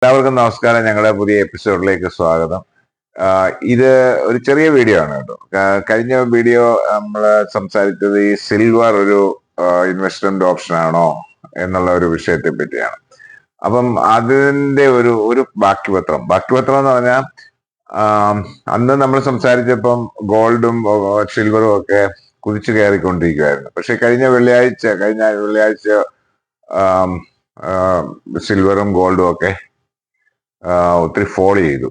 എല്ലാവർക്കും നമസ്കാരം. ഞങ്ങളുടെ പുതിയ എപ്പിസോഡിലേക്ക് സ്വാഗതം. ഇത് ഒരു ചെറിയ വീഡിയോ ആണ് കേട്ടോ. കഴിഞ്ഞ വീഡിയോ നമ്മൾ സംസാരിച്ചത് ഈ സിൽവർ ഒരു ഇൻവെസ്റ്റ്മെന്റ് ഓപ്ഷൻ ആണോ എന്നുള്ള ഒരു വിഷയത്തെ പറ്റിയാണ്. അപ്പം അതിന്റെ ഒരു ബാക്കിപത്രം എന്ന് പറഞ്ഞാൽ അന്ന് നമ്മൾ സംസാരിച്ചപ്പം ഗോൾഡും സിൽവറും ഒക്കെ കുതിച്ചു കയറിക്കൊണ്ടിരിക്കുവായിരുന്നു. പക്ഷെ കഴിഞ്ഞ വെള്ളിയാഴ്ച സിൽവറും ഗോൾഡും ഒക്കെ ഒത്തിരി ഫോൾ ചെയ്തു.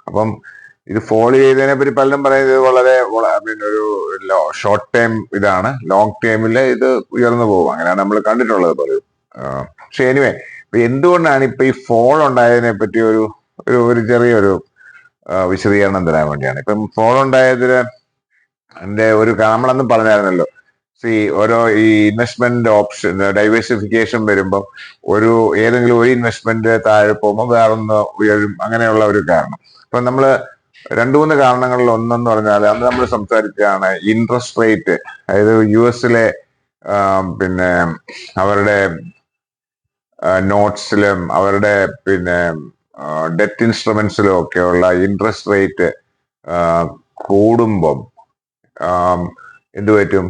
അപ്പം ഇത് ഫോൾ ചെയ്തതിനെ പറ്റി പലരും പറയുന്നത് വളരെ ഒരു ഷോർട്ട് ടൈം ഇതാണ്, ലോങ് ടൈമിൽ ഇത് ഉയർന്നു പോകും, അങ്ങനെയാണ് നമ്മൾ കണ്ടിട്ടുള്ളത് പലരും. പക്ഷെ എനിവേ, എന്തുകൊണ്ടാണ് ഇപ്പൊ ഈ ഫോൾ ഉണ്ടായതിനെ പറ്റി ഒരു ചെറിയൊരു വിശദീകരണം തരാൻ വേണ്ടിയാണ്. ഇപ്പം ഫോൾ ഉണ്ടായതിന് നമ്മളന്ന് പറഞ്ഞായിരുന്നല്ലോ, ഓരോ ഈ ഇൻവെസ്റ്റ്മെന്റ് ഓപ്ഷൻ ഡൈവേഴ്സിഫിക്കേഷൻ വരുമ്പോൾ ഏതെങ്കിലും ഒരു ഇൻവെസ്റ്റ്മെന്റ് താഴെ പോകുമ്പോൾ വേറൊന്ന് ഉയരും, അങ്ങനെയുള്ള ഒരു കാരണം. ഇപ്പൊ നമ്മള് രണ്ടു മൂന്ന് കാരണങ്ങളിൽ ഒന്നെന്ന് പറഞ്ഞാൽ അന്ന് നമ്മൾ സംസാരിച്ചാണ് ഇൻട്രസ്റ്റ് റേറ്റ്. അതായത് US പിന്നെ അവരുടെ നോട്ട്സിലും അവരുടെ ഡെറ്റ് ഇൻസ്ട്രുമെന്റ്സിലും ഒക്കെയുള്ള ഇൻട്രസ്റ്റ് റേറ്റ് കൂടുമ്പം എന്തുപറ്റും,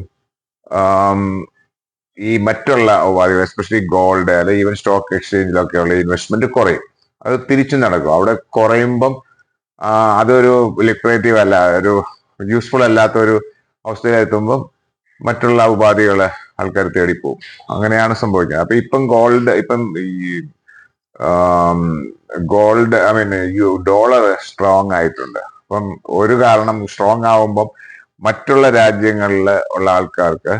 ഈ മറ്റുള്ള ഉപാധികൾ എസ്പെഷ്യലി ഗോൾഡ് അല്ലെങ്കിൽ ഈവൻ സ്റ്റോക്ക് എക്സ്ചേഞ്ചിലൊക്കെയുള്ള ഇൻവെസ്റ്റ്മെന്റ് കുറയും. അത് തിരിച്ചു നടക്കും. അവിടെ കുറയുമ്പം അതൊരു ലിക്വിഡേറ്റീവ് അല്ല, ഒരു യൂസ്ഫുൾ അല്ലാത്ത ഒരു അവസ്ഥയിലെത്തുമ്പം മറ്റുള്ള ഉപാധികള് ആൾക്കാർ തേടിപ്പോവും. അങ്ങനെയാണ് സംഭവിക്കുന്നത്. അപ്പൊ ഇപ്പം ഈ ഗോൾഡ് ഡോളർ സ്ട്രോങ് ആയിട്ടുണ്ട്. അപ്പം ഒരു കാരണം സ്ട്രോങ് ആവുമ്പം മറ്റുള്ള രാജ്യങ്ങളിൽ ഉള്ള ആൾക്കാർക്ക്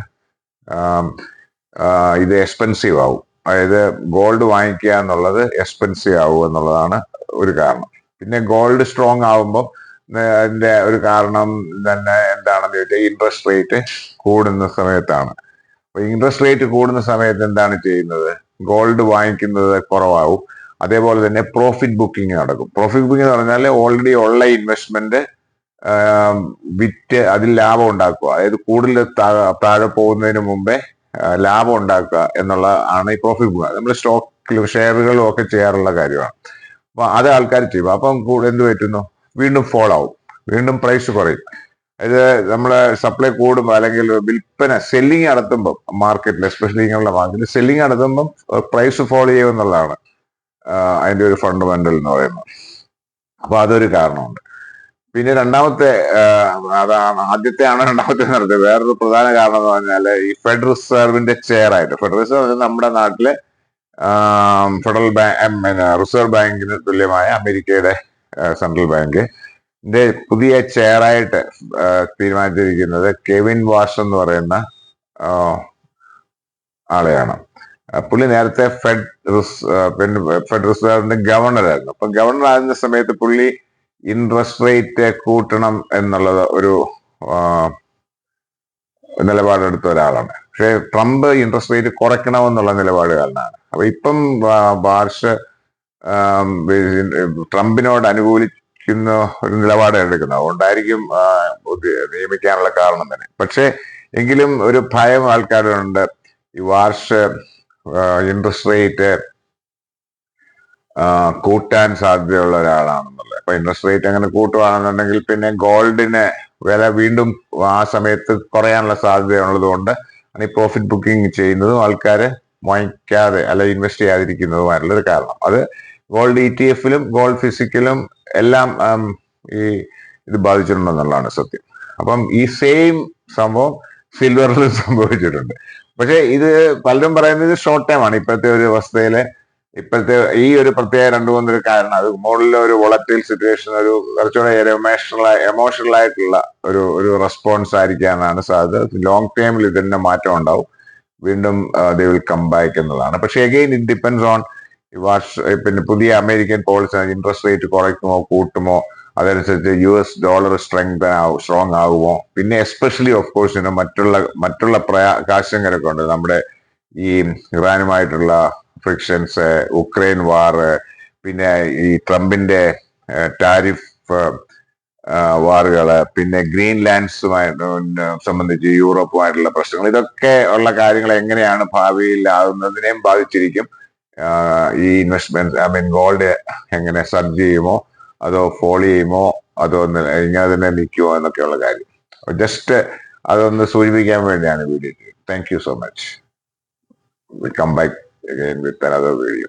ഇത് എക്സ്പെൻസീവ് ആവും. അതായത് ഗോൾഡ് വാങ്ങിക്കുക എന്നുള്ളത് എക്സ്പെൻസീവ് ആവും എന്നുള്ളതാണ് ഒരു കാരണം. പിന്നെ ഗോൾഡ് സ്ട്രോങ് ആവുമ്പോൾ അതിന്റെ ഒരു കാരണം തന്നെ എന്താണെന്ന് ചോദിച്ചാൽ ഇൻട്രസ്റ്റ് റേറ്റ് കൂടുന്ന സമയത്താണ്. അപ്പൊ ഇൻട്രസ്റ്റ് റേറ്റ് കൂടുന്ന സമയത്ത് എന്താണ് ചെയ്യുന്നത്, ഗോൾഡ് വാങ്ങിക്കുന്നത് കുറവാകും. അതേപോലെ തന്നെ പ്രോഫിറ്റ് ബുക്കിംഗ് നടക്കും. പ്രോഫിറ്റ് ബുക്കിംഗ് എന്ന് പറഞ്ഞാൽ ഓൾറെഡി ഉള്ള ഇൻവെസ്റ്റ്മെന്റ് വിറ്റ് അതിൽ ലാഭം ഉണ്ടാക്കുക, അതായത് കൂടുതൽ താഴെ പോകുന്നതിന് മുമ്പേ ലാഭം ഉണ്ടാക്കുക എന്നുള്ള ആണ് ഈ പ്രോഫിറ്റ് ബുക്കിംഗ്. നമ്മൾ സ്റ്റോക്കിലും ഷെയറുകളും ഒക്കെ ചെയ്യാറുള്ള കാര്യമാണ്. അപ്പൊ അത് ആൾക്കാർ ചെയ്യും. അപ്പം എന്ത് പറ്റുന്നു, വീണ്ടും ഫോൾ ആവും, വീണ്ടും പ്രൈസ് കുറയും. അതായത് നമ്മള് സപ്ലൈ കൂടുമ്പോൾ അല്ലെങ്കിൽ സെല്ലിങ് നടത്തുമ്പോൾ മാർക്കറ്റിൽ, എസ്പെഷ്യലി ഇങ്ങനെയുള്ള മാർക്കറ്റിൽ സെല്ലിങ് നടത്തുമ്പോൾ പ്രൈസ് ഫോൾ ചെയ്യുമെന്നുള്ളതാണ് അതിന്റെ ഒരു ഫണ്ടമെന്റൽ എന്ന് പറയുന്നത്. അപ്പൊ അതൊരു കാരണമുണ്ട്. പിന്നെ ആദ്യത്തെയാണ് രണ്ടാമത്തെ നടത്തിയത്. വേറൊരു പ്രധാന കാരണം എന്ന് പറഞ്ഞാൽ ഈ ഫെഡറൽ റിസർവിന്റെ ചെയറായിട്ട്, ഫെഡറൽ റിസർവ് നമ്മുടെ നാട്ടിലെ ഫെഡറൽ റിസർവ് ബാങ്കിന് തുല്യമായ അമേരിക്കയുടെ സെൻട്രൽ ബാങ്കിന്റെ പുതിയ ചെയറായിട്ട് തീരുമാനിച്ചിരിക്കുന്നത് കെവിൻ വാഷ് എന്ന് പറയുന്ന ആളെയാണ്. പുള്ളി നേരത്തെ ഫെഡ് റിസർവിന്റെ ഗവർണറായിരുന്നു. അപ്പൊ ഗവർണർ ആകുന്ന സമയത്ത് പുള്ളി ഇൻട്രസ്റ്റ് റേറ്റ് കൂട്ടണം എന്നുള്ളത് ഒരു നിലപാടെടുത്ത ഒരാളാണ്. പക്ഷെ ട്രംപ് ഇൻട്രസ്റ്റ് റേറ്റ് കുറയ്ക്കണമെന്നുള്ള നിലപാടുകാരനാണ്. അപ്പൊ ഇപ്പം വാർഷ് ട്രംപിനോട് അനുകൂലിക്കുന്ന ഒരു നിലപാട് എടുക്കുന്നത്, അതുകൊണ്ടായിരിക്കും നിയമിക്കാനുള്ള കാരണം തന്നെ. പക്ഷെ എങ്കിലും ഒരു ഭയം ആൾക്കാരുണ്ട്, ഈ വാർഷ് ഇൻട്രസ്റ്റ് റേറ്റ് കൂട്ടാൻ സാധ്യതയുള്ള ഒരാളാണെന്നുള്ളത്. അപ്പൊ ഇൻട്രസ്റ്റ് റേറ്റ് അങ്ങനെ കൂട്ടുകയാണെന്നുണ്ടെങ്കിൽ പിന്നെ ഗോൾഡിന് വില വീണ്ടും ആ സമയത്ത് കുറയാനുള്ള സാധ്യതയുള്ളത് കൊണ്ട് ഈ പ്രോഫിറ്റ് ബുക്കിംഗ് ചെയ്യുന്നതും ആൾക്കാര് വാങ്ങിക്കാതെ അല്ല ഇൻവെസ്റ്റ് ചെയ്യാതിരിക്കുന്നതുമായിട്ടുള്ള ഒരു കാരണം. അത് ഗോൾഡ് ETF-ലും ഗോൾഡ് ഫിസിക്കലും എല്ലാം ഇത് ബാധിച്ചിട്ടുണ്ടെന്നുള്ളതാണ് സത്യം. അപ്പം ഈ സെയിം സംഭവം സിൽവറിലും സംഭവിച്ചിട്ടുണ്ട്. പക്ഷെ ഇത് പലരും പറയുന്നത് ഷോർട്ട് ടൈം ആണ്. ഇപ്പോഴത്തെ ഒരു അവസ്ഥയിലെ ഈ ഒരു പ്രത്യേക രണ്ടു മൂന്നൊരു കാരണം, അത് മുകളിലെ ഒരു വോളറ്റൈൽ സിറ്റുവേഷൻ, ഒരു കുറച്ചുകൂടെ എമോഷണൽ ആയിട്ടുള്ള ഒരു റെസ്പോൺസ് ആയിരിക്കാനാണ് സാധ്യത. ലോങ് ടൈമിൽ ഇതിന്റെ മാറ്റം ഉണ്ടാവും, വീണ്ടും ദേ വിൽ കം ബാക്ക് എന്നുള്ളതാണ്. പക്ഷെ അഗെയിൻ ഇറ്റ് ഡിപ്പെൻഡ്സ് ഓൺ പിന്നെ പുതിയ അമേരിക്കൻ പോളിസി, ഇൻട്രസ്റ്റ് റേറ്റ് കുറയ്ക്കുമോ കൂട്ടുമോ, അതനുസരിച്ച് US ഡോളർ സ്ട്രോങ് ആകുമോ. പിന്നെ എസ്പെഷ്യലി ഓഫ് കോഴ്സ് മറ്റുള്ള കാശങ്ങളൊക്കെ ഉണ്ട്. നമ്മുടെ ഈ ഇറാനുമായിട്ടുള്ള ഫ്രിക്ഷൻസ്, ഉക്രൈൻ വാർ, പിന്നെ ഈ ട്രംപിന്റെ ടാരിഫ് വാറുകള്, പിന്നെ ഗ്രീൻലാൻഡ്സുമായിട്ട് സംബന്ധിച്ച് യൂറോപ്പുമായിട്ടുള്ള പ്രശ്നങ്ങൾ, ഇതൊക്കെ ഉള്ള കാര്യങ്ങൾ എങ്ങനെയാണ് ഭാവിയിൽ ആകുന്നതിനെയും ബാധിച്ചിരിക്കും. ഈ ഇൻവെസ്റ്റ്മെന്റ് ഗോൾഡ് എങ്ങനെ സർജ് ചെയ്യുമോ അതോ ഫോൾ ചെയ്യുമോ അതോ ഇങ്ങനെ തന്നെ നിൽക്കുമോ എന്നൊക്കെയുള്ള കാര്യം ജസ്റ്റ് അതൊന്ന് സൂചിപ്പിക്കാൻ വേണ്ടിയാണ് video. Thank you so much. We come back again with another video.